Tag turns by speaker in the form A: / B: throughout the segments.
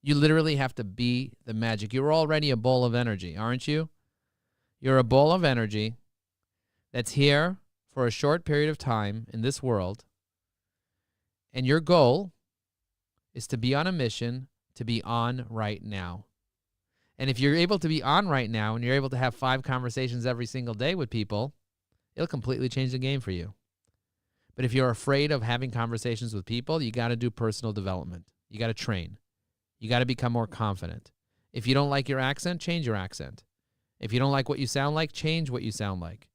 A: You literally have to be the magic. You're already a ball of energy, aren't you? You're a ball of energy that's here for a short period of time in this world. And your goal is to be on a mission to be on right now. And if you're able to be on right now and you're able to have 5 conversations every single day with people, it'll completely change the game for you. But if you're afraid of having conversations with people, you got to do personal development. You got to train. You got to become more confident. If you don't like your accent, change your accent. If you don't like what you sound like, change what you sound like.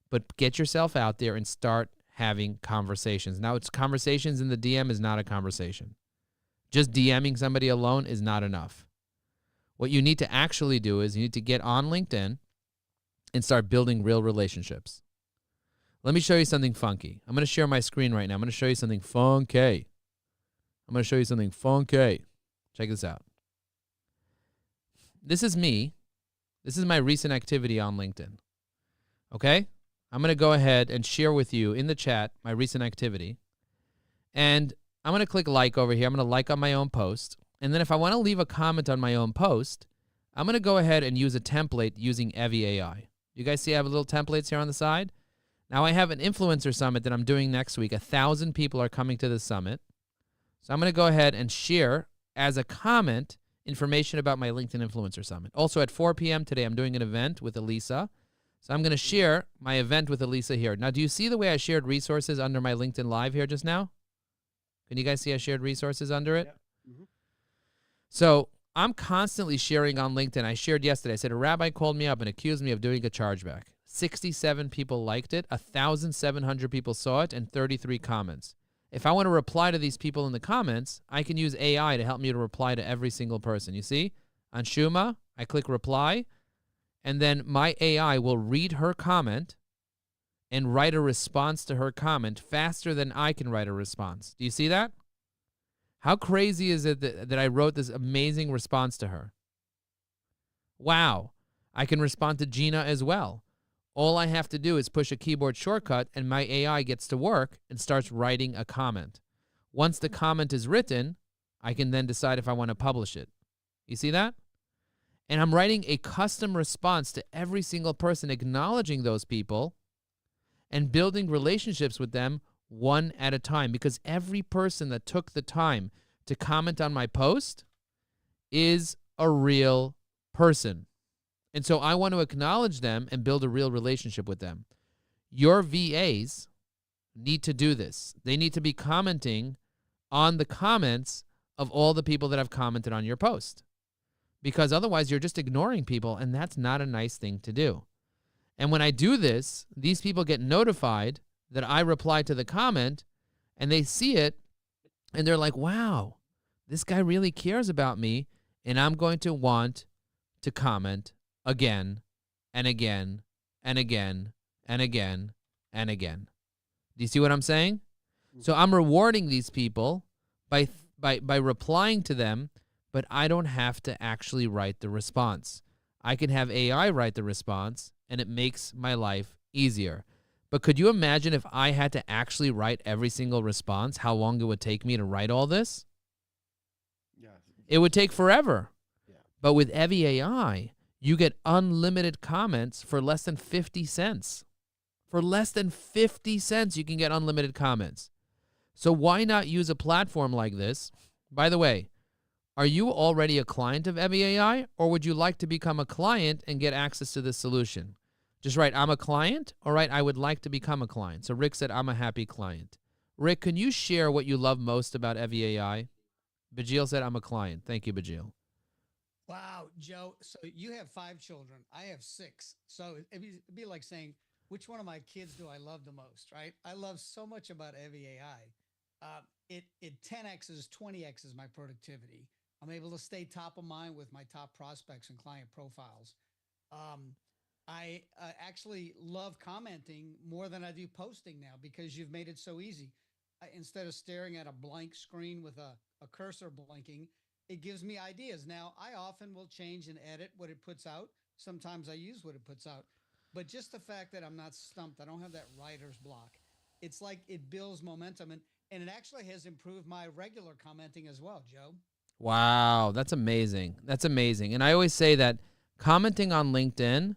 A: But get yourself out there and start having conversations. Now, it's conversations in the DM is not a conversation. Just DMing somebody alone is not enough. What you need to actually do is you need to get on LinkedIn and start building real relationships. Let me show you something funky. I'm going to share my screen right now. I'm going to show you something funky. Check this out. This is me. This is my recent activity on LinkedIn. Okay? I'm going to go ahead and share with you in the chat my recent activity. And I'm going to click like over here. I'm going to like on my own post. And then if I want to leave a comment on my own post, I'm going to go ahead and use a template using Evie AI. You guys see I have little templates here on the side? Now I have an influencer summit that I'm doing next week. 1,000 people are coming to the summit. So I'm going to go ahead and share as a comment information about my LinkedIn Influencer Summit. Also at 4 p.m. today, I'm doing an event with Elisa. So I'm going to share my event with Elisa here. Now, do you see the way I shared resources under my LinkedIn Live here just now? Can you guys see I shared resources under it?
B: Yeah. Mm-hmm.
A: So I'm constantly sharing on LinkedIn. I shared yesterday. I said a rabbi called me up and accused me of doing a chargeback. 67 people liked it, 1,700 people saw it, and 33 comments. If I want to reply to these people in the comments, I can use AI to help me to reply to every single person. You see? On Shuma, I click reply, and then my AI will read her comment and write a response to her comment faster than I can write a response. Do you see that? How crazy is it that I wrote this amazing response to her? Wow. I can respond to Gina as well. All I have to do is push a keyboard shortcut and my AI gets to work and starts writing a comment. Once the comment is written, I can then decide if I want to publish it. You see that? And I'm writing a custom response to every single person, acknowledging those people and building relationships with them one at a time, because every person that took the time to comment on my post is a real person. And so I want to acknowledge them and build a real relationship with them. Your VAs need to do this. They need to be commenting on the comments of all the people that have commented on your post, because otherwise you're just ignoring people, and that's not a nice thing to do. And when I do this, these people get notified that I reply to the comment, and they see it, and they're like, wow, this guy really cares about me, and I'm going to want to comment again and again and again and again and again. Do you see what I'm saying? So I'm rewarding these people by replying to them, but I don't have to actually write the response. I can have AI write the response, and it makes my life easier. But could you imagine if I had to actually write every single response, how long it would take me to write all this?
B: Yeah.
A: It would take forever.
B: Yeah.
A: But with Evie AI, you get unlimited comments for less than 50 cents. For less than 50 cents, you can get unlimited comments. So why not use a platform like this? By the way, are you already a client of Evie AI, or would you like to become a client and get access to this solution? Just write, I'm a client, or write, I would like to become a client. So Rick said, I'm a happy client. Rick, can you share what you love most about Evie AI? Bajil said, I'm a client. Thank you, Bajil.
C: Wow, Joe. So you have 5 children. I have 6. So it'd be like saying, which one of my kids do I love the most, right? I love so much about Evie AI. It 10x's, 20x's my productivity. I'm able to stay top of mind with my top prospects and client profiles. I actually love commenting more than I do posting now, because you've made it so easy. Instead of staring at a blank screen with a cursor blinking, it gives me ideas. Now, I often will change and edit what it puts out. Sometimes I use what it puts out. But just the fact that I'm not stumped, I don't have that writer's block. It's like it builds momentum, and it actually has improved my regular commenting as well, Joe.
A: Wow, that's amazing. That's amazing. And I always say that commenting on LinkedIn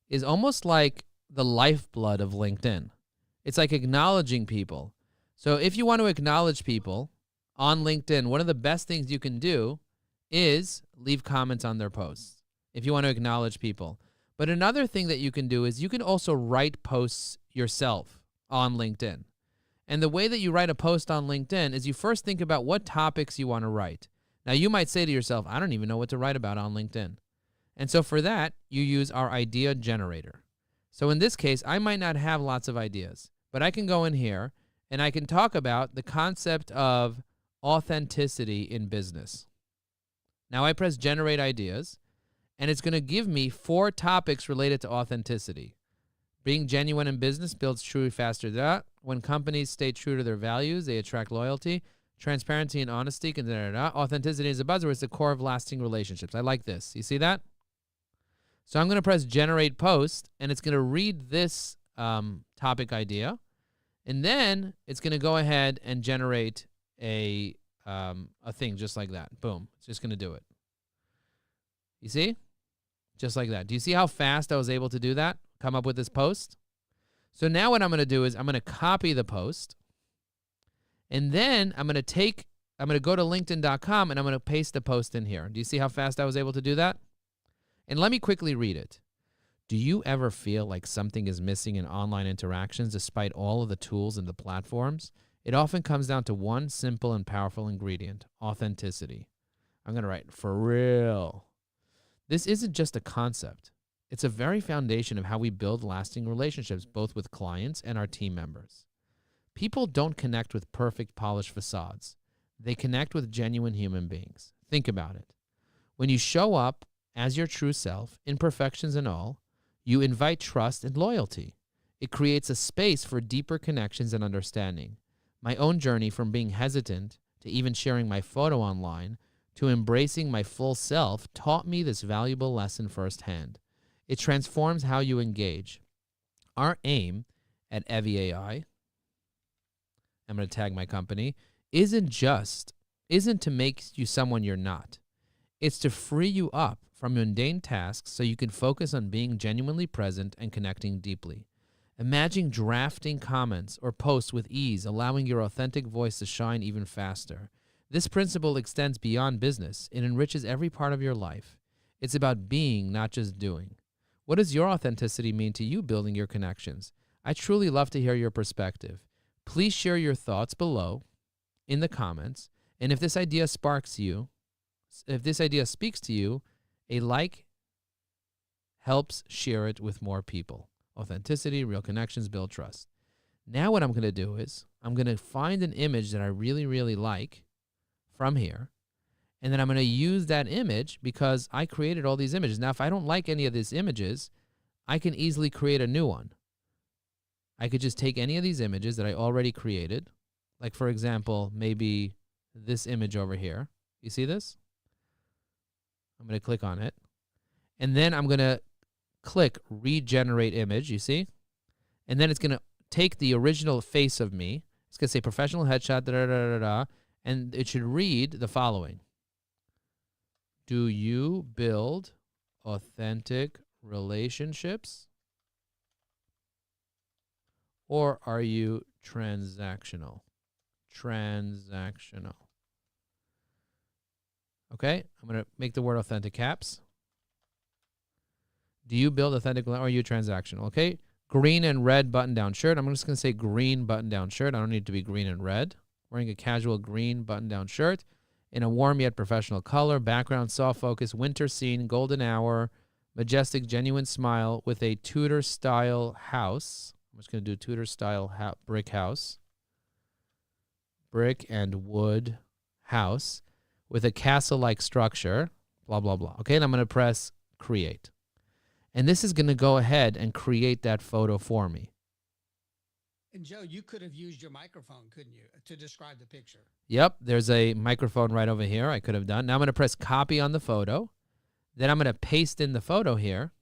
A: is almost like the lifeblood of LinkedIn. It's like acknowledging people. So if you want to acknowledge people on LinkedIn, one of the best things you can do is leave comments on their posts if you want to acknowledge people. But another thing that you can do is you can also write posts yourself on LinkedIn. And the way that you write a post on LinkedIn is you first think about what topics you want to write. Now, you might say to yourself, I don't even know what to write about on LinkedIn. And so for that, you use our idea generator. So in this case, I might not have lots of ideas, but I can go in here and I can talk about the concept of authenticity in business. Now I press generate ideas, and it's going to give me 4 topics related to authenticity. Being genuine in business builds true faster. When companies stay true to their values, they attract loyalty. Transparency and honesty. Authenticity is a buzzword. It's the core of lasting relationships. I like this. You see that? So I'm going to press generate post, and it's going to read this topic idea, and then it's going to go ahead and generate a thing just like that. Boom. It's just going to do it. You see? Just like that. Do you see how fast I was able to do that? Come up with this post? So now what I'm going to do is I'm going to copy the post, and then I'm going to go to LinkedIn.com, and I'm going to paste the post in here. Do you see how fast I was able to do that? And let me quickly read it. Do you ever feel like something is missing in online interactions despite all of the tools and the platforms? It often comes down to one simple and powerful ingredient: authenticity. I'm going to write, for real. This isn't just a concept. It's a very foundation of how we build lasting relationships, both with clients and our team members. People don't connect with perfect, polished facades. They connect with genuine human beings. Think about it. When you show up as your true self, imperfections and all, you invite trust and loyalty. It creates a space for deeper connections and understanding. My own journey from being hesitant to even sharing my photo online to embracing my full self taught me this valuable lesson firsthand. It transforms how you engage. Our aim at Evie AI, I'm going to tag my company, isn't to make you someone you're not. It's to free you up from mundane tasks so you can focus on being genuinely present and connecting deeply. Imagine drafting comments or posts with ease, allowing your authentic voice to shine even faster. This principle extends beyond business. It enriches every part of your life. It's about being, not just doing. What does your authenticity mean to you building your connections? I truly love to hear your perspective. Please share your thoughts below in the comments. And if this idea speaks to you, a like helps share it with more people. Authenticity, real connections, build trust. Now what I'm going to do is I'm going to find an image that I really, really like from here. And then I'm going to use that image because I created all these images. Now, if I don't like any of these images, I can easily create a new one. I could just take any of these images that I already created. Like, for example, maybe this image over here. You see this? I'm going to click on it. And then I'm going to click regenerate image, you see? And then it's going to take the original face of me. It's going to say professional headshot, and it should read the following. Do you build authentic relationships, or are you transactional? Transactional. Okay, I'm going to make the word authentic caps. Do you build authentic, or are you transactional? Okay, green and red button-down shirt. I'm just going to say green button-down shirt. I don't need it to be green and red. Wearing a casual green button-down shirt in a warm yet professional color. Background, soft focus, winter scene, golden hour, majestic, genuine smile with a Tudor-style house. I'm just going to do Tudor-style brick house. Brick and wood house with a castle-like structure, blah, blah, blah. Okay, and I'm going to press create. And this is going to go ahead and create that photo for me.
C: And Joe, you could have used your microphone, couldn't you, to describe the picture?
A: Yep, there's a microphone right over here I could have done. Now I'm going to press copy on the photo. Then I'm going to paste in the photo here.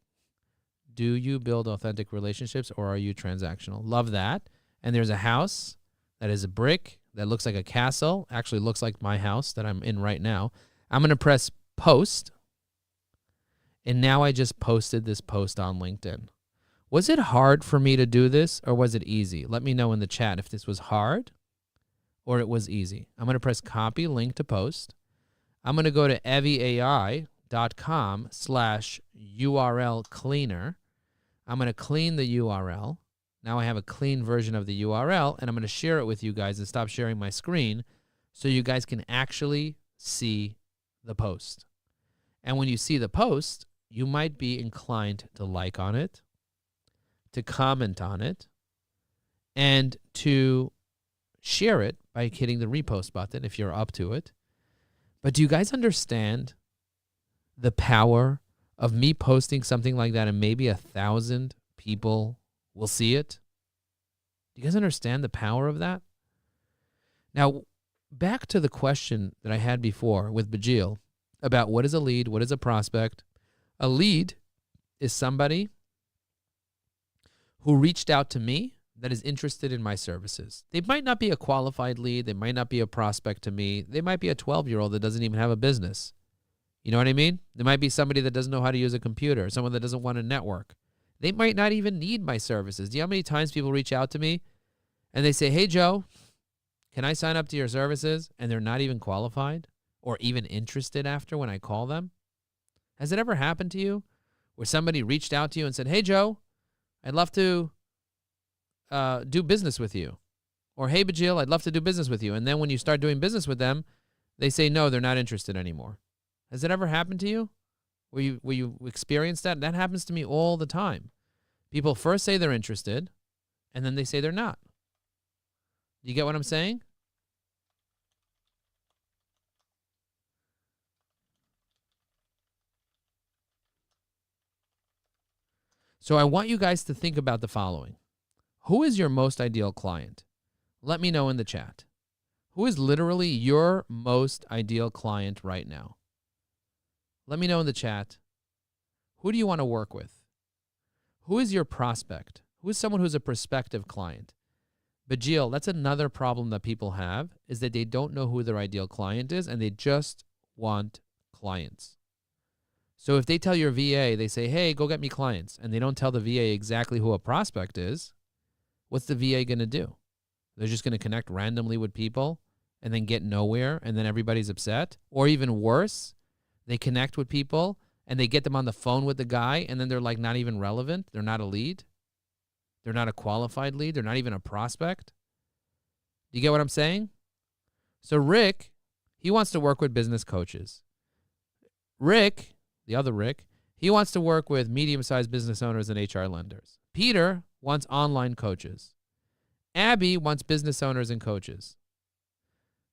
A: Do you build authentic relationships, or are you transactional? Love that. And there's a house that is a brick that looks like a castle. Actually looks like my house that I'm in right now. I'm going to press post. And now I just posted this post on LinkedIn. Was it hard for me to do this or was it easy? Let me know in the chat if this was hard or it was easy. I'm going to press copy link to post. I'm going to go to eviai.com/URL cleaner. I'm going to clean the URL. Now I have a clean version of the URL, and I'm going to share it with you guys and stop sharing my screen so you guys can actually see the post. And when you see the post, you might be inclined to like on it, to comment on it, and to share it by hitting the repost button if you're up to it. But do you guys understand the power of me posting something like that and maybe 1,000 people will see it? Do you guys understand the power of that? Now, back to the question that I had before with Bajil about what is a lead, what is a prospect. A lead is somebody who reached out to me that is interested in my services. They might not be a qualified lead. They might not be a prospect to me. They might be a 12-year-old that doesn't even have a business. You know what I mean? There might be somebody that doesn't know how to use a computer, someone that doesn't want to network. They might not even need my services. Do you know how many times people reach out to me and they say, hey, Joe, can I sign up to your services? And they're not even qualified or even interested after when I call them. Has it ever happened to you where somebody reached out to you and said, hey, Joe, I'd love to do business with you. Or, hey, Bajil, I'd love to do business with you. And then when you start doing business with them, they say, no, they're not interested anymore. Has it ever happened to you? Where you experience that? That happens to me all the time. People first say they're interested, and then they say they're not. You get what I'm saying? So I want you guys to think about the following. Who is your most ideal client? Let me know in the chat. Who is literally your most ideal client right now? Let me know in the chat. Who do you want to work with? Who is your prospect? Who is someone who's a prospective client? Bajil, that's another problem that people have, is that they don't know who their ideal client is and they just want clients. So if they tell your VA, they say, hey, go get me clients, and they don't tell the VA exactly who a prospect is, what's the VA going to do? They're just going to connect randomly with people and then get nowhere, and then everybody's upset? Or even worse, they connect with people and they get them on the phone with the guy, and then they're like not even relevant. They're not a lead. They're not a qualified lead. They're not even a prospect. Do you get what I'm saying? So Rick, he wants to work with business coaches. Rick, the other Rick, he wants to work with medium-sized business owners and HR lenders. Peter wants online coaches. Abby wants business owners and coaches.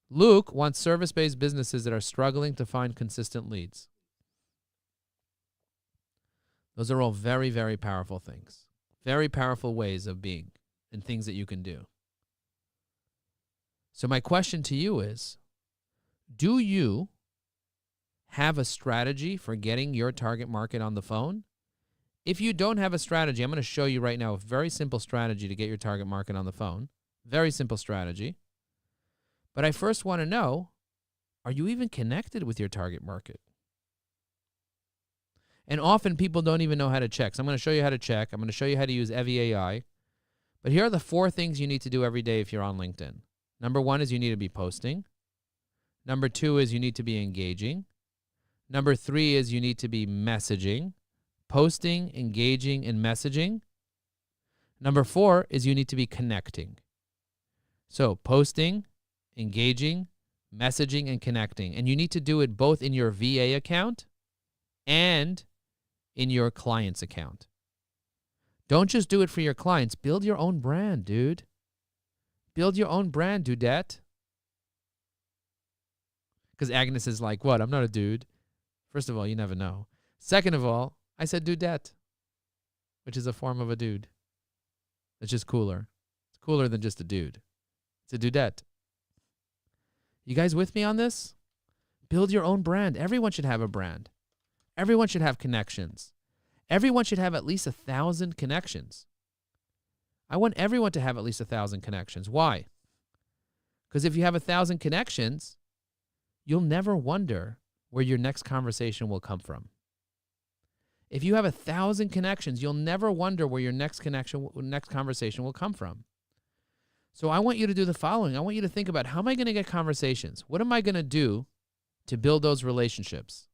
A: Luke wants service-based businesses that are struggling to find consistent leads. Those are all very, very powerful things. Very powerful ways of being and things that you can do. So my question to you is, do you have a strategy for getting your target market on the phone? If you don't have a strategy, I'm going to show you right now a very simple strategy to get your target market on the phone. Very simple strategy. But I first want to know, are you even connected with your target market? And often people don't even know how to check. So I'm going to show you how to check. I'm going to show you how to use EviAI. But here are the 4 things you need to do every day if you're on LinkedIn. Number 1 is you need to be posting. Number 2 is you need to be engaging. Number 3 is you need to be messaging. Posting, engaging, and messaging. Number 4 is you need to be connecting. So posting, engaging, messaging, and connecting. And you need to do it both in your VA account and in your client's account. Don't just do it for your clients. Build your own brand, dude. Build your own brand, dudette. Because Agnes is like, what? I'm not a dude. First of all, you never know. Second of all, I said dudette, which is a form of a dude. It's just cooler. It's cooler than just a dude. It's a dudette. You guys with me on this? Build your own brand. Everyone should have a brand. Everyone should have connections. Everyone should have at least 1,000 connections. I want everyone to have at least 1,000 connections. Why? Because if you have 1,000 connections, you'll never wonder where your next conversation will come from. If you have 1,000 connections, you'll never wonder where your next conversation will come from. So I want you to do the following. I want you to think about, how am I going to get conversations? What am I going to do to build those relationships?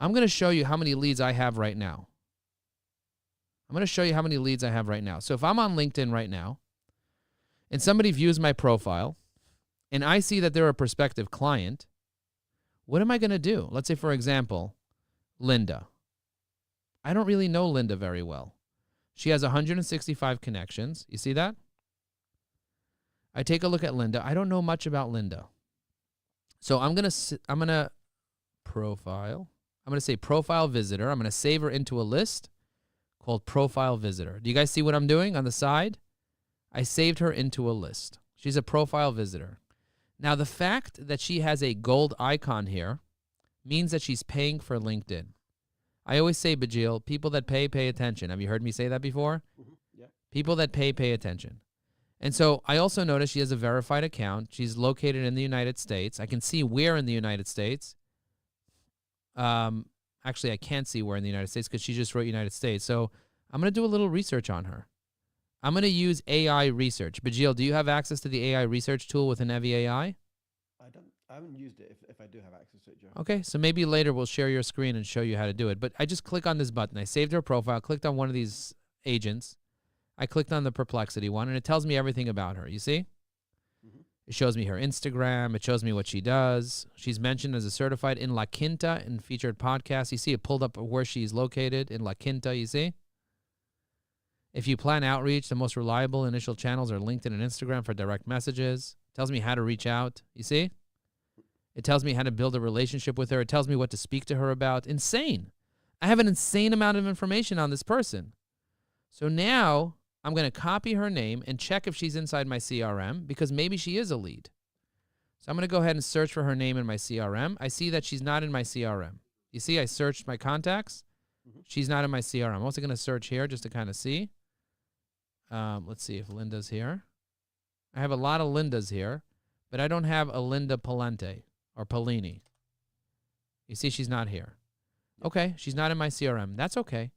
A: I'm going to show you how many leads I have right now. So if I'm on LinkedIn right now and somebody views my profile and I see that they're a prospective client, what am I going to do? Let's say, for example, Linda. I don't really know Linda very well. She has 165 connections. You see that? I take a look at Linda. I don't know much about Linda. So I'm going to say profile visitor. I'm going to save her into a list called profile visitor. Do you guys see what I'm doing on the side? I saved her into a list. She's a profile visitor. Now, the fact that she has a gold icon here means that she's paying for LinkedIn. I always say, Bajil, people that pay attention. Have you heard me say that before?
B: Mm-hmm. Yeah. People
A: that pay attention. And so I also noticed she has a verified account. She's located in the United States. I can see where in the United States. Actually, I can't see where in the United States because she just wrote United States. So I'm going to do a little research on her. I'm going to use AI research. Bajil, do you have access to the AI research tool within Evie AI?
B: I haven't used it if I do have access to it, Joe.
A: Okay, so maybe later we'll share your screen and show you how to do it. But I just click on this button. I saved her profile, clicked on one of these agents. I clicked on the Perplexity one, and it tells me everything about her. You see?
B: Mm-hmm.
A: It shows me her Instagram. It shows me what she does. She's mentioned as a certified in La Quinta in featured podcasts. You see it pulled up where she's located in La Quinta, you see? If you plan outreach, the most reliable initial channels are LinkedIn and Instagram for direct messages. It tells me how to reach out. You see? It tells me how to build a relationship with her. It tells me what to speak to her about. Insane. I have an insane amount of information on this person. So now I'm going to copy her name and check if she's inside my CRM, because maybe she is a lead. So I'm going to go ahead and search for her name in my CRM. I see that she's not in my CRM. You see, I searched my contacts.
B: Mm-hmm.
A: She's not in my CRM. I'm also going to search here just to kind of see. Let's see if Linda's here. I have a lot of Lindas here, but I don't have a Linda Palente or Polini. You see, she's not here. Okay, she's not in my CRM. That's okay.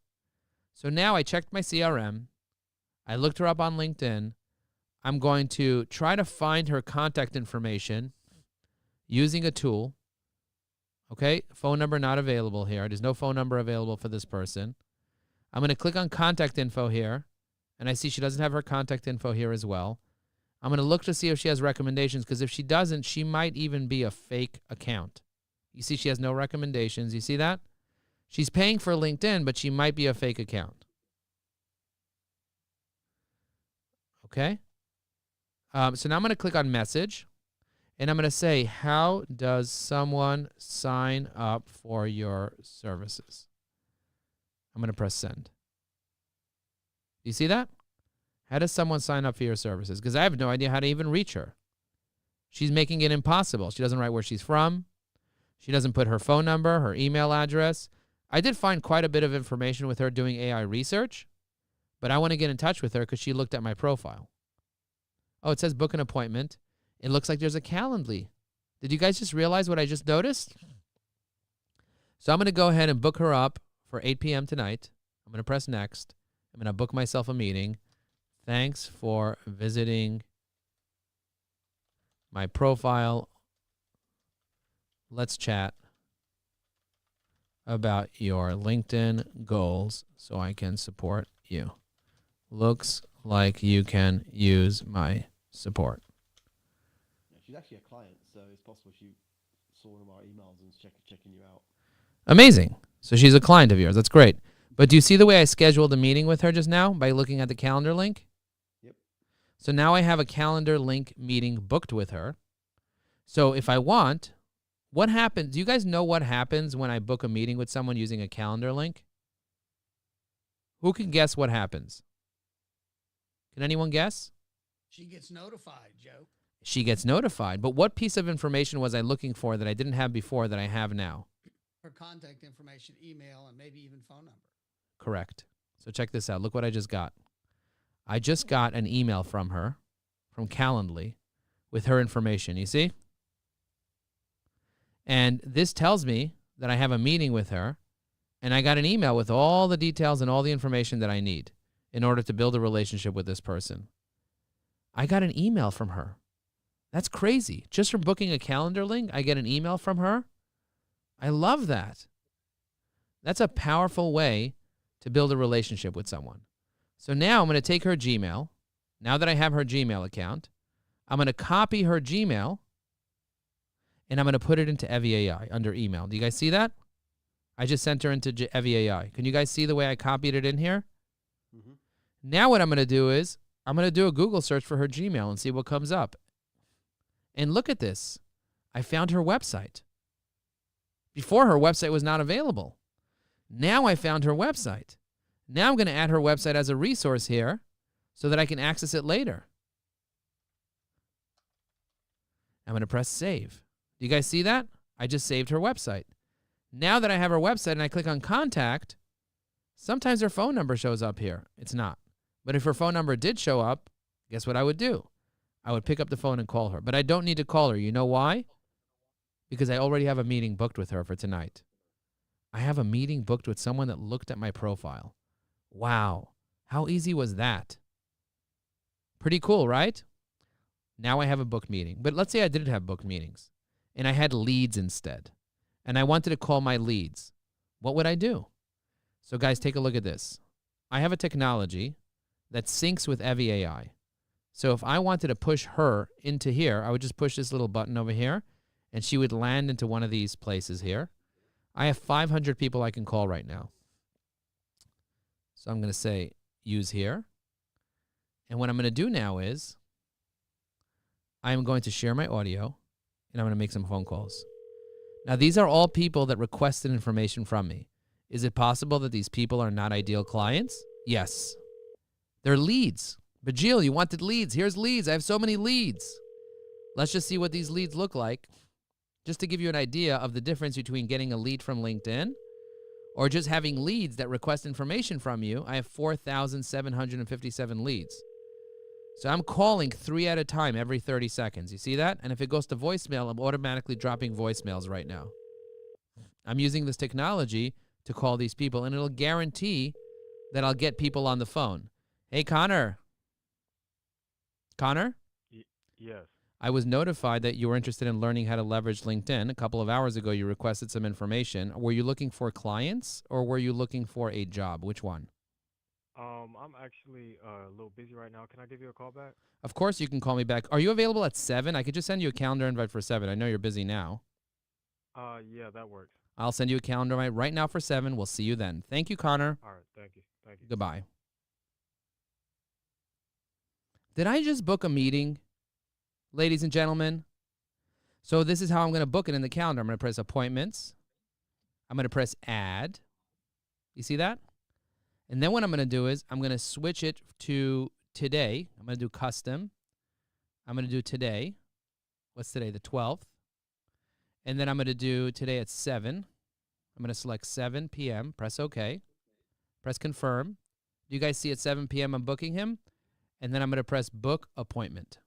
A: So now I checked my CRM. I looked her up on LinkedIn. I'm going to try to find her contact information using a tool. Okay, phone number not available here. There's no phone number available for this person. I'm going to click on contact info here, and I see she doesn't have her contact info here as well. I'm going to look to see if she has recommendations, because if she doesn't, she might even be a fake account. You see she has no recommendations. You see that? She's paying for LinkedIn, but she might be a fake account. Okay? So now I'm going to click on message, and I'm going to say, how does someone sign up for your services? I'm going to press send. You see that? How does someone sign up for your services? Because I have no idea how to even reach her. She's making it impossible. She doesn't write where she's from. She doesn't put her phone number, her email address. I did find quite a bit of information with her doing AI research, but I want to get in touch with her because she looked at my profile. Oh, it says book an appointment. It looks like there's a Calendly. Did you guys just realize what I just noticed? So I'm going to go ahead and book her up for 8 p.m. tonight. I'm going to press next. I'm going to book myself a meeting. Thanks for visiting my profile. Let's chat about your LinkedIn goals so I can support you. Looks like you can use my support.
B: Yeah, she's actually a client, so it's possible she saw one of our emails and checking you out.
A: Amazing. So she's a client of yours. That's great. But do you see the way I scheduled a meeting with her just now by looking at the calendar link?
B: Yep.
A: So now I have a calendar link meeting booked with her. So if I want, what happens? Do you guys know what happens when I book a meeting with someone using a calendar link? Who can guess what happens? Can anyone guess?
C: She gets notified, Joe.
A: She gets notified. But what piece of information was I looking for that I didn't have before that I have now?
C: Her contact information, email, and maybe even phone number.
A: Correct. So check this out. Look what I just got. I just got an email from her, from Calendly, with her information. You see? And this tells me that I have a meeting with her, and I got an email with all the details and all the information that I need in order to build a relationship with this person. I got an email from her. That's crazy. Just from booking a calendar link, I get an email from her. I love that. That's a powerful way to build a relationship with someone. So now I'm going to take her Gmail. Now that I have her Gmail account, I'm going to copy her Gmail, and I'm going to put it into Evie AI under email. Do you guys see that? I just sent her into Evie AI. Can you guys see the way I copied it in here?
B: Mm-hmm.
A: Now what I'm going to do is I'm going to do a Google search for her Gmail and see what comes up. And look at this. I found her website. Before, her website was not available. Now I found her website. Now I'm going to add her website as a resource here so that I can access it later. I'm going to press save. Do you guys see that? I just saved her website. Now that I have her website and I click on contact, sometimes her phone number shows up here. It's not. But if her phone number did show up, guess what I would do? I would pick up the phone and call her. But I don't need to call her. You know why? Because I already have a meeting booked with her for tonight. I have a meeting booked with someone that looked at my profile. Wow. How easy was that? Pretty cool, right? Now I have a booked meeting. But let's say I didn't have booked meetings and I had leads instead, and I wanted to call my leads. What would I do? So guys, take a look at this. I have a technology that syncs with Evie AI. So if I wanted to push her into here, I would just push this little button over here, and she would land into one of these places here. I have 500 people I can call right now. So I'm going to say use here. And what I'm going to do now is I'm going to share my audio, and I'm going to make some phone calls. Now, these are all people that requested information from me. Is it possible that these people are not ideal clients? Yes. They're leads. Bajil, you wanted leads. Here's leads. I have so many leads. Let's just see what these leads look like, just to give you an idea of the difference between getting a lead from LinkedIn or just having leads that request information from you. I have 4,757 leads. So I'm calling 3 at a time every 30 seconds. You see that? And if it goes to voicemail, I'm automatically dropping voicemails right now. I'm using this technology to call these people, and it'll guarantee that I'll get people on the phone. Hey, Connor. Connor?
D: Yes.
A: I was notified that you were interested in learning how to leverage LinkedIn. A couple of hours ago, you requested some information. Were you looking for clients or were you looking for a job? Which one?
D: I'm actually a little busy right now. Can I give you a call back?
A: Of course, you can call me back. Are you available at 7? I could just send you a calendar invite for 7. I know you're busy now.
D: Yeah, that works.
A: I'll send you a calendar invite right now for 7. We'll see you then. Thank you, Connor.
D: All right, thank you. Thank you.
A: Goodbye. Did I just book a meeting, ladies and gentlemen? So this is how I'm going to book it in the calendar. I'm going to press appointments. I'm going to press add. You see that? And then what I'm going to do is I'm going to switch it to today. I'm going to do custom. I'm going to do today. What's today? The 12th. And then I'm going to do today at 7. I'm going to select 7 p.m. Press OK. Press confirm. Do you guys see at 7 p.m. I'm booking him? And then I'm going to press book appointment.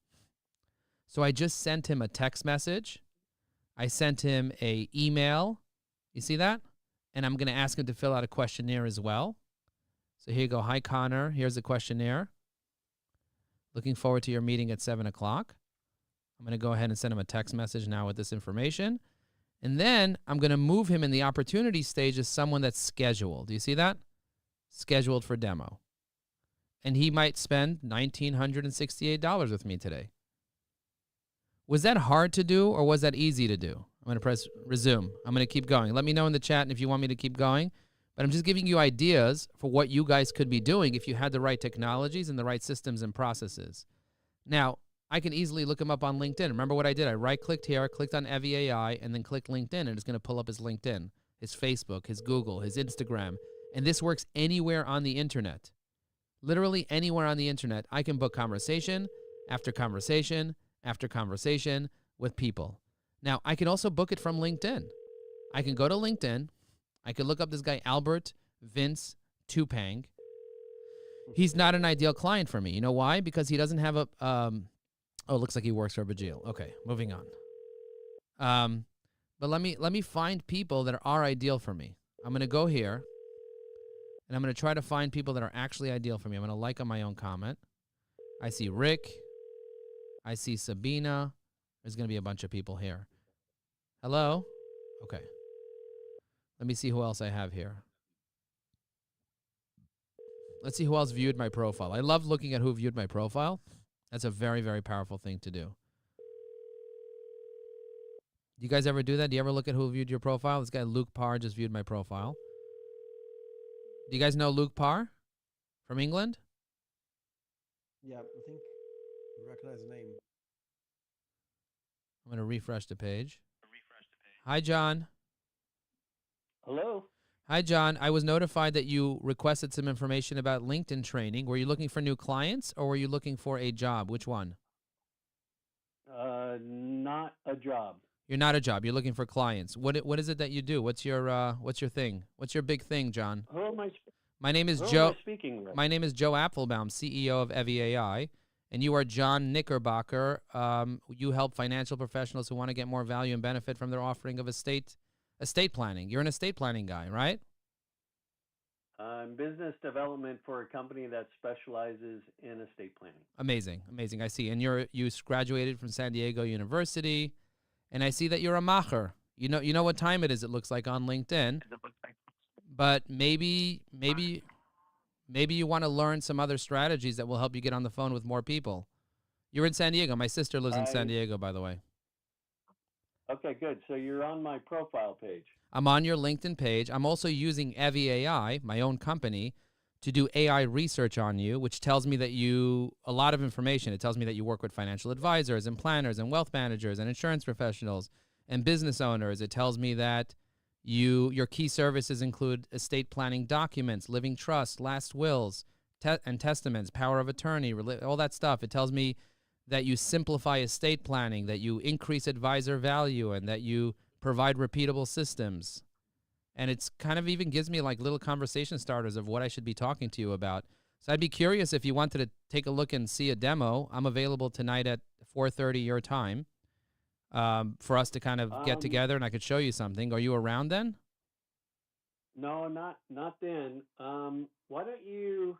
A: So I just sent him a text message. I sent him an email. You see that? And I'm going to ask him to fill out a questionnaire as well. So here you go. Hi, Connor. Here's the questionnaire. Looking forward to your meeting at 7 o'clock. I'm going to go ahead and send him a text message now with this information. And then I'm going to move him in the opportunity stage as someone that's scheduled. Do you see that? Scheduled for demo. And he might spend $1,968 with me today. Was that hard to do or was that easy to do? I'm going to press resume. I'm going to keep going. Let me know in the chat if you want me to keep going. But I'm just giving you ideas for what you guys could be doing if you had the right technologies and the right systems and processes. Now, I can easily look him up on LinkedIn. Remember what I did? I right-clicked here, clicked on Evie AI, and then clicked LinkedIn, and it's going to pull up his LinkedIn, his Facebook, his Google, his Instagram. And this works anywhere on the internet. Literally anywhere on the internet. I can book conversation after conversation after conversation with people. Now, I can also book it from LinkedIn. I can go to LinkedIn. I can look up this guy, Albert Vince Tupang. He's not an ideal client for me. You know why? Because he doesn't have a, oh, it looks like he works for Bajil. Okay, moving on. But let me find people that are ideal for me. I'm going to go here, and I'm going to try to find people that are actually ideal for me. I'm going to like on my own comment. I see Rick. I see Sabina. There's going to be a bunch of people here. Hello? Okay. Let me see who else I have here. Let's see who else viewed my profile. I love looking at who viewed my profile. That's a very, very powerful thing to do. Do you guys ever do that? Do you ever look at who viewed your profile? This guy Luke Parr just viewed my profile. Do you guys know Luke Parr from England?
B: Yeah, I think I recognize the name.
A: I'm going to refresh the page. Hi, John.
E: Hello.
A: Hi, John. I was notified that you requested some information about LinkedIn training. Were you looking for new clients or were you looking for a job? Which one?
E: Not a job.
A: You're not a job. You're looking for clients. What is it that you do? What's your thing? What's your big thing, John?
E: Who am I?
A: My name is
E: Who
A: Joe.
E: am I speaking with?
A: My name is Joe Apfelbaum, CEO of Evie AI, and you are John Knickerbocker. You help financial professionals who want to get more value and benefit from their offering of estate planning. You're an estate planning guy, right?
E: Business development for a company that specializes in estate planning.
A: Amazing, amazing. I see. And you graduated from San Diego University, and I see that you're a macher. You know what time it is. It looks like on LinkedIn. But maybe you want to learn some other strategies that will help you get on the phone with more people. You're in San Diego. My sister lives in San Diego, by the way.
E: Okay, good. So you're on my profile page.
A: I'm on your LinkedIn page. I'm also using Evie AI, my own company, to do AI research on you, which tells me that a lot of information. It tells me that you work with financial advisors and planners and wealth managers and insurance professionals and business owners. It tells me that your key services include estate planning documents, living trusts, last wills, and testaments, power of attorney, all that stuff. It tells me that you simplify estate planning, that you increase advisor value, and that you provide repeatable systems. And it's kind of even gives me like little conversation starters of what I should be talking to you about. So I'd be curious if you wanted to take a look and see a demo. I'm available tonight at 4:30 your time for us to kind of get together, and I could show you something. Are you around then?
E: No, not then. Why don't you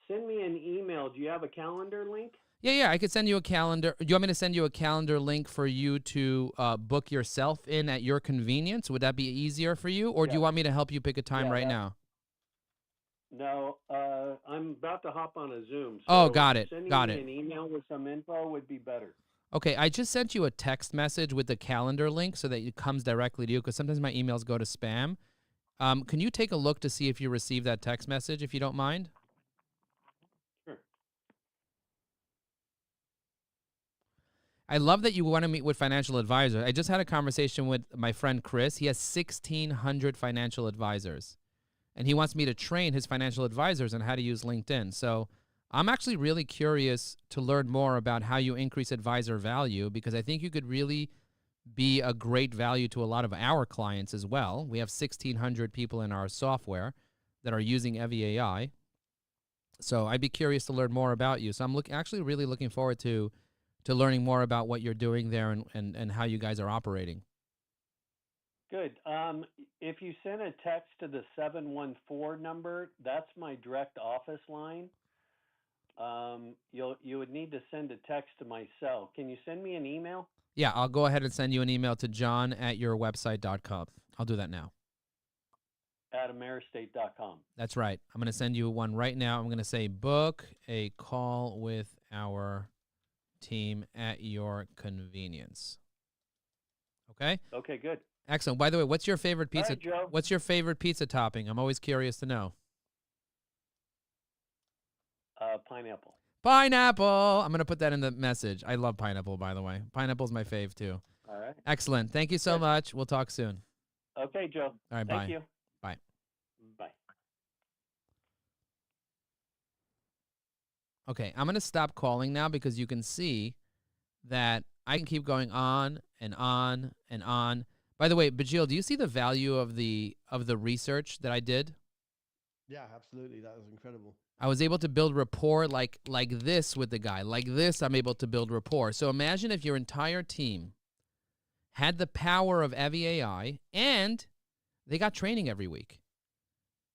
E: send me an email? Do you have a calendar link?
A: Yeah, I could send you a calendar. Do you want me to send you a calendar link for you to book yourself in at your convenience? Would that be easier for you, or do you want me to help you pick a time right now?
E: No, I'm about to hop on a Zoom. So
A: Oh, got it.
E: Sending
A: Got
E: me
A: it.
E: an email with some info would be better.
A: Okay, I just sent you a text message with the calendar link so that it comes directly to you, because sometimes my emails go to spam. Can you take a look to see if you received that text message, if you don't mind?
E: Sure.
A: I love that you want to meet with financial advisors. I just had a conversation with my friend Chris. He has 1,600 financial advisors, and he wants me to train his financial advisors on how to use LinkedIn. So I'm actually really curious to learn more about how you increase advisor value, because I think you could really be a great value to a lot of our clients as well. We have 1,600 people in our software that are using Evie AI. So I'd be curious to learn more about you. So I'm actually really looking forward to learning more about what you're doing there and how you guys are operating.
E: Good. If you send a text to the 714 number, that's my direct office line. You would need to send a text to my cell. Can you send me an email?
A: Yeah, I'll go ahead and send you an email to john@yourwebsite.com. I'll do that now.
E: At ameristate.com.
A: That's right. I'm going to send you one right now. I'm going to say book a call with our team at your convenience. Okay?
E: Okay, good.
A: Excellent. By the way, what's your favorite pizza?
E: All right, Joe.
A: What's your favorite pizza topping? I'm always curious to know.
E: Pineapple.
A: Pineapple. I'm going to put that in the message. I love pineapple, by the way. Pineapple's my fave, too.
E: All right.
A: Excellent. Thank you so
E: Good.
A: much. We'll talk soon.
E: Okay, Joe.
A: All right,
E: Thank
A: bye.
E: you.
A: Bye.
E: Bye.
A: Okay, I'm going to stop calling now because you can see that I can keep going on and on and on. By the way, Bajil, do you see the value of the research that I did?
B: Yeah, absolutely. That was incredible.
A: I was able to build rapport like this with the guy. Like this, I'm able to build rapport. So imagine if your entire team had the power of Evie AI, and they got training every week.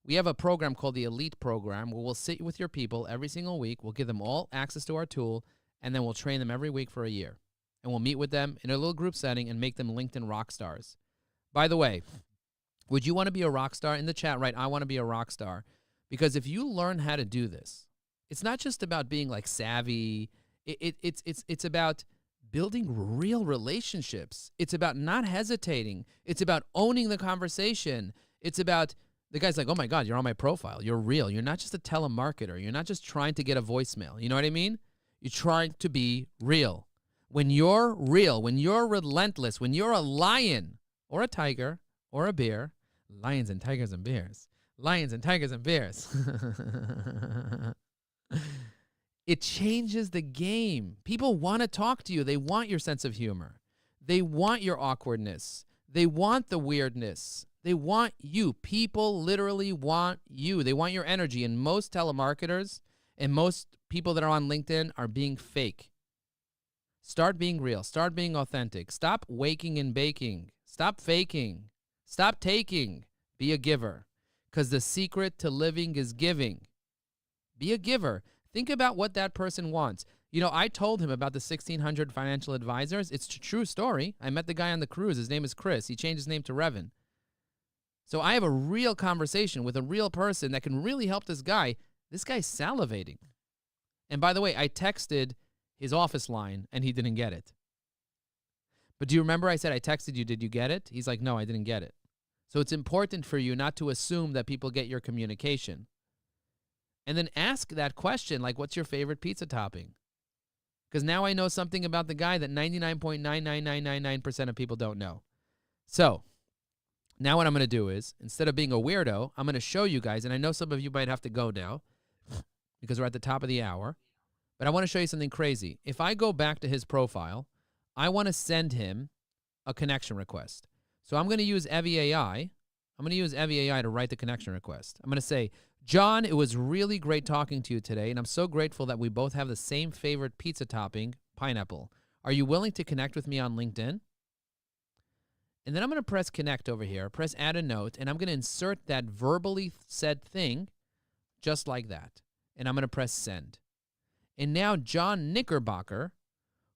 A: We have a program called the Elite Program where we'll sit with your people every single week. We'll give them all access to our tool, and then we'll train them every week for a year. And we'll meet with them in a little group setting and make them LinkedIn rock stars. By the way, would you want to be a rock star? In the chat, right? I want to be a rock star. Because if you learn how to do this, it's not just about being like savvy. It's about building real relationships. It's about not hesitating. It's about owning the conversation. It's about the guy's like, oh my God, you're on my profile. You're real. You're not just a telemarketer. You're not just trying to get a voicemail. You know what I mean? You're trying to be real. When you're real, when you're relentless, when you're a lion or a tiger or a bear, lions and tigers and bears, lions and tigers and bears. It changes the game. People want to talk to you. They want your sense of humor. They want your awkwardness. They want the weirdness. They want you. People literally want you. They want your energy. And most telemarketers and most people that are on LinkedIn are being fake. Start being real. Start being authentic. Stop waking and baking. Stop faking. Stop taking. Be a giver. Because the secret to living is giving. Be a giver. Think about what that person wants. You know, I told him about the 1,600 financial advisors. It's a true story. I met the guy on the cruise. His name is Chris. He changed his name to Revan. So I have a real conversation with a real person that can really help this guy. This guy's salivating. And by the way, I texted his office line, and he didn't get it. But do you remember I said, I texted you, did you get it? He's like, no, I didn't get it. So it's important for you not to assume that people get your communication. And then ask that question, like, what's your favorite pizza topping? Because now I know something about the guy that 99.99999% of people don't know. So now what I'm going to do is, instead of being a weirdo, I'm going to show you guys, and I know some of you might have to go now because we're at the top of the hour, but I want to show you something crazy. If I go back to his profile, I want to send him a connection request. So I'm going to use Evie AI. I'm going to use Evie AI to write the connection request. I'm going to say, John, it was really great talking to you today, and I'm so grateful that we both have the same favorite pizza topping, pineapple. Are you willing to connect with me on LinkedIn? And then I'm going to press connect over here, press add a note, and I'm going to insert that verbally said thing just like that. And I'm going to press send. And now John Knickerbocker,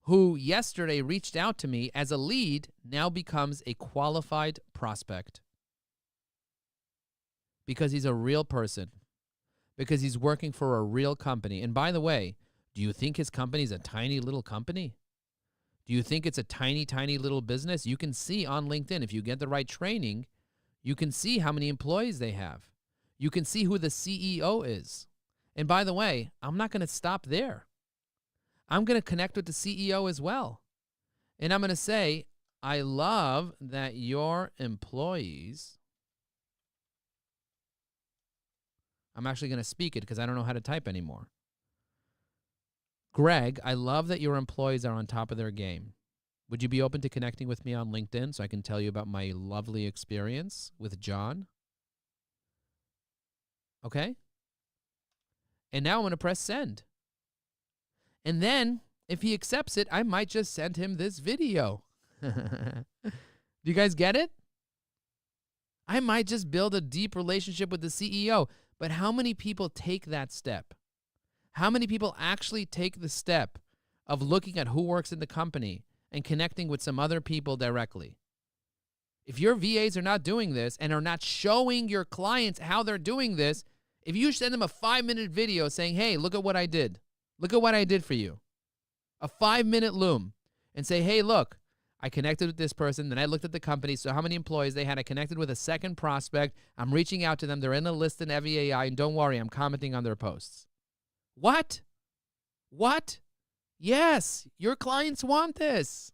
A: who yesterday reached out to me as a lead, now becomes a qualified prospect. Because he's a real person. Because he's working for a real company. And by the way, do you think his company is a tiny little company? Do you think it's a tiny, tiny little business? You can see on LinkedIn, if you get the right training, you can see how many employees they have. You can see who the CEO is. And by the way, I'm not going to stop there. I'm going to connect with the CEO as well. And I'm going to say, I love that your employees... I'm actually going to speak it because I don't know how to type anymore. Greg, I love that your employees are on top of their game. Would you be open to connecting with me on LinkedIn so I can tell you about my lovely experience with John? Okay? And now I'm going to press send. And then, if he accepts it, I might just send him this video. Do you guys get it? I might just build a deep relationship with the CEO. But how many people take that step? How many people actually take the step of looking at who works in the company and connecting with some other people directly? If your VAs are not doing this and are not showing your clients how they're doing this, if you send them a 5-minute video saying, hey, look at what I did. Look at what I did for you. A 5-minute loom. And say, hey, look, I connected with this person, then I looked at the company, so how many employees they had. I connected with a second prospect. I'm reaching out to them. They're in the list in Evie AI, and don't worry, I'm commenting on their posts. What? What? Yes, your clients want this.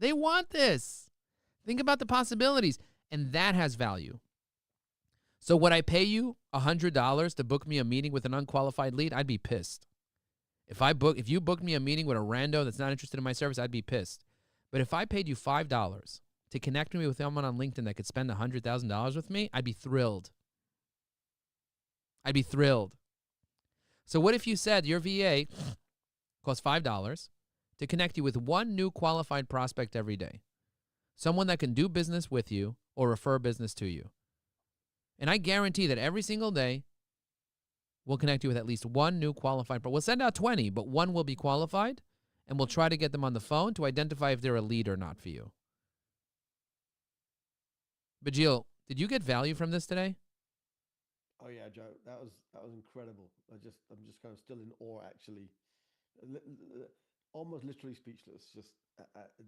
A: They want this. Think about the possibilities, and that has value. So would I pay you $100 to book me a meeting with an unqualified lead? I'd be pissed. If you booked me a meeting with a rando that's not interested in my service, I'd be pissed. But if I paid you $5 to connect me with someone on LinkedIn that could spend $100,000 with me, I'd be thrilled. I'd be thrilled. So what if you said your VA costs $5 to connect you with one new qualified prospect every day. Someone that can do business with you or refer business to you. And I guarantee that every single day, we'll connect you with at least one new qualified. We'll send out 20, but one will be qualified, and we'll try to get them on the phone to identify if they're a lead or not for you. Bajil, did you get value from this today?
B: Oh yeah, Joe, that was incredible. I'm just kind of still in awe, actually. Almost literally speechless. Just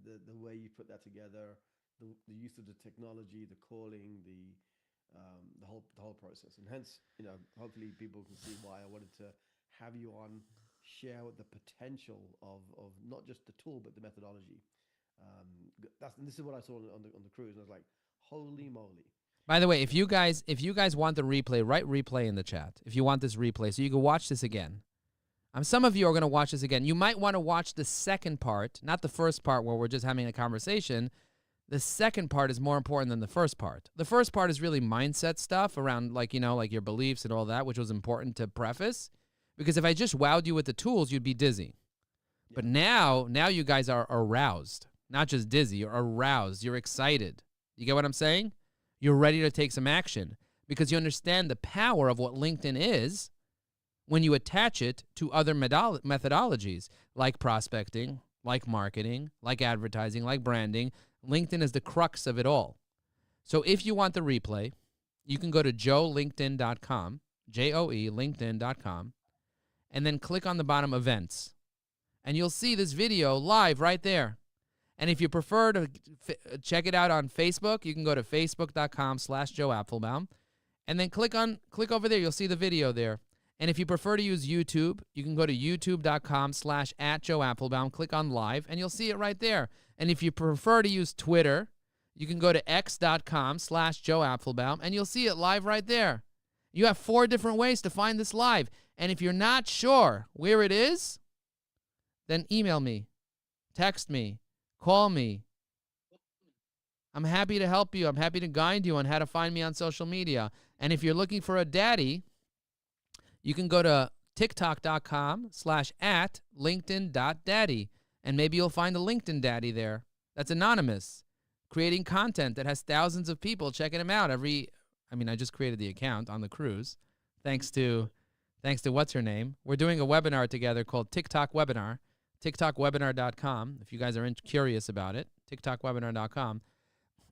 B: the way you put that together, the use of the technology, the calling, the whole process, and hence, hopefully people can see why I wanted to have you on, share the potential of not just the tool but the methodology. This is what I saw on the cruise, and I was like, holy moly.
A: By the way, if you guys want the replay, write replay in the chat. If you want this replay, so you can watch this again. Some of you are going to watch this again. You might want to watch the second part, not the first part where we're just having a conversation. The second part is more important than the first part. The first part is really mindset stuff around like your beliefs and all that, which was important to preface. Because if I just wowed you with the tools, you'd be dizzy. Yeah. But now you guys are aroused, not just dizzy. You're aroused. You're excited. You get what I'm saying? You're ready to take some action because you understand the power of what LinkedIn is when you attach it to other methodologies like prospecting, like marketing, like advertising, like branding. LinkedIn is the crux of it all. So if you want the replay, you can go to joelinkedin.com, J-O-E, LinkedIn.com, and then click on the bottom events. And you'll see this video live right there. And if you prefer to check it out on Facebook, you can go to facebook.com/Joe Apfelbaum. And then click over there. You'll see the video there. And if you prefer to use YouTube, you can go to youtube.com/@Joe Apfelbaum. Click on live, and you'll see it right there. And if you prefer to use Twitter, you can go to x.com/Joe Apfelbaum, and you'll see it live right there. You have 4 different ways to find this live. And if you're not sure where it is, then email me, text me, call me. I'm happy to help you. I'm happy to guide you on how to find me on social media. And if you're looking for a daddy, you can go to tiktok.com/@LinkedIn.daddy. And maybe you'll find a LinkedIn daddy there that's anonymous, creating content that has thousands of people checking him out I just created the account on the cruise. Thanks to what's her name. We're doing a webinar together called TikTok Webinar. TikTokwebinar.com, if you guys are curious about it, TikTokwebinar.com.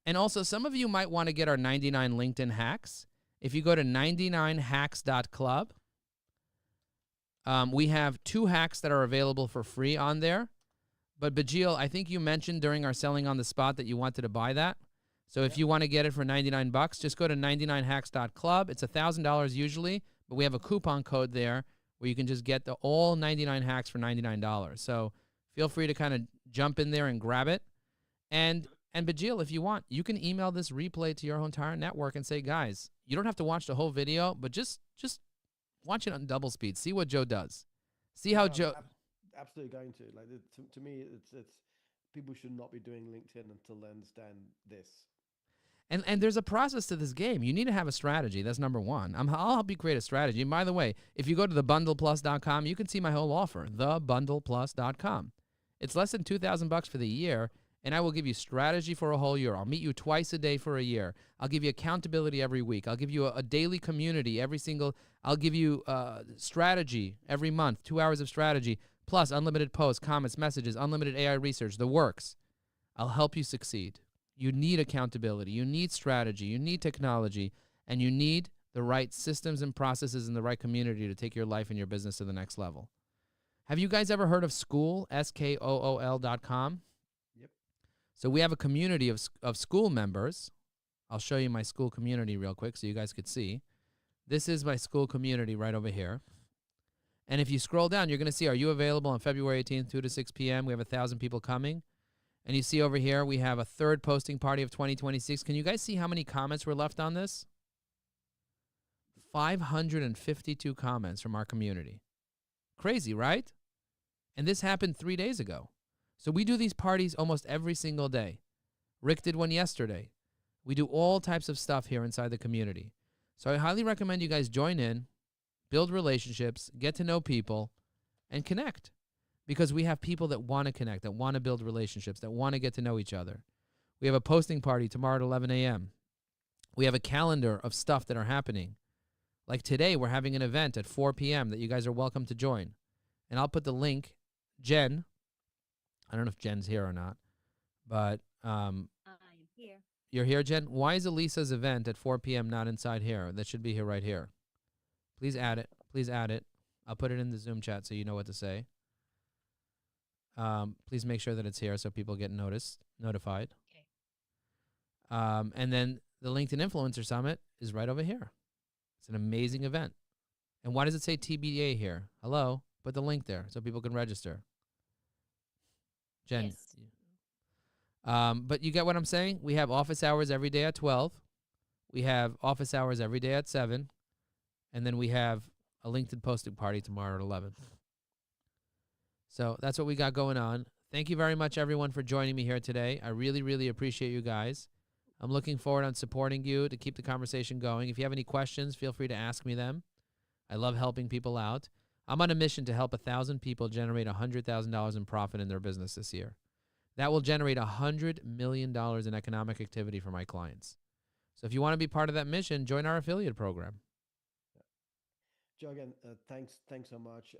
A: And also, some of you might want to get our 99 LinkedIn hacks. If you go to 99hacks.club, we have 2 hacks that are available for free on there. But Bajil, I think you mentioned during our selling on the spot that you wanted to buy that. So if you want to get it for $99, just go to 99hacks.club. It's $1,000 usually, but we have a coupon code there where you can just get all 99 hacks for $99. So feel free to kind of jump in there and grab it. And Bajil, if you want, you can email this replay to your entire network and say, guys, you don't have to watch the whole video, but just watch it on double speed. See what Joe does. See how Joe...
B: Absolutely going to. Like to me, it's people should not be doing LinkedIn until they understand this.
A: And there's a process to this game. You need to have a strategy. That's number one. I'll help you create a strategy. And by the way, if you go to thebundleplus.com, you can see my whole offer, thebundleplus.com. It's less than $2,000 for the year, and I will give you strategy for a whole year. I'll meet you twice a day for a year. I'll give you accountability every week. I'll give you a daily community I'll give you strategy every month, 2 hours of strategy, plus unlimited posts, comments, messages, unlimited AI research, the works. I'll help you succeed. You need accountability. You need strategy. You need technology. And you need the right systems and processes in the right community to take your life and your business to the next level. Have you guys ever heard of Skool, SKOOL.com?
B: Yep.
A: So we have a community of Skool members. I'll show you my Skool community real quick so you guys could see. This is my Skool community right over here. And if you scroll down, you're going to see, are you available on February 18th, 2 to 6 p.m.? We have 1,000 people coming. And you see over here, we have a 3rd posting party of 2026. Can you guys see how many comments were left on this? 552 comments from our community. Crazy, right? And this happened 3 days ago. So we do these parties almost every single day. Rick did one yesterday. We do all types of stuff here inside the community. So I highly recommend you guys join in, build relationships, get to know people, and connect. because we have people that want to connect, that want to build relationships, that want to get to know each other. We have a posting party tomorrow at 11 a.m. We have a calendar of stuff that are happening. Like today, we're having an event at 4 p.m. that you guys are welcome to join. And I'll put the link. Jen, I don't know if Jen's here or not, but
F: I'm here.
A: you're here, Jen? Why is Elisa's event at 4 p.m. not inside here? That should be here right here. Please add it. Please add it. I'll put it in the Zoom chat so you know what to say. Please make sure that it's here so people get notified.
F: Okay.
A: And then the LinkedIn Influencer Summit is right over here. It's an amazing event. And why does it say TBA here? Hello? Put the link there so people can register. Jen.
F: Yes.
A: But you get what I'm saying? We have office hours every day at 12. We have office hours every day at 7. And then we have a LinkedIn posting party tomorrow at 11. So that's what we got going on. Thank you very much, everyone, for joining me here today. I really, really appreciate you guys. I'm looking forward on supporting you to keep the conversation going. If you have any questions, feel free to ask me them. I love helping people out. I'm on a mission to help 1,000 people generate $100,000 in profit in their business this year. That will generate $100 million in economic activity for my clients. So if you want to be part of that mission, join our affiliate program.
B: Joe, again, thanks so much.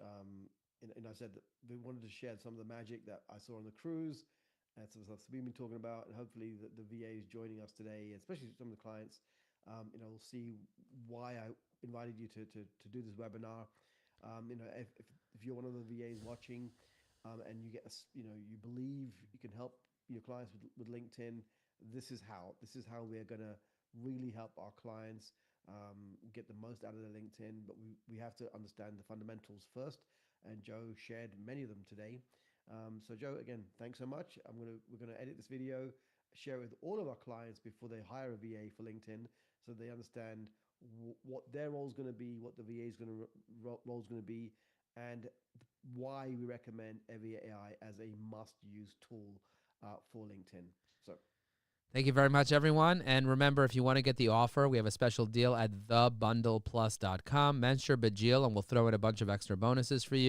B: And I said that we wanted to share some of the magic that I saw on the cruise and some stuff we've been talking about, and hopefully the VAs joining us today, especially some of the clients, will see why I invited you to do this webinar. If you're one of the VAs watching, and you get you believe you can help your clients with LinkedIn, this is how we're gonna really help our clients get the most out of their LinkedIn. But we have to understand the fundamentals first, and Joe shared many of them today. So Joe, again, thanks so much. We're gonna edit this video, share it with all of our clients before they hire a VA for LinkedIn, so they understand what their role is going to be, what the VA's role is going to be, and why we recommend Evia AI as a must-use tool for LinkedIn. So.
A: Thank you very much, everyone. And remember, if you want to get the offer, we have a special deal at thebundleplus.com. Mention Bajil, and we'll throw in a bunch of extra bonuses for you.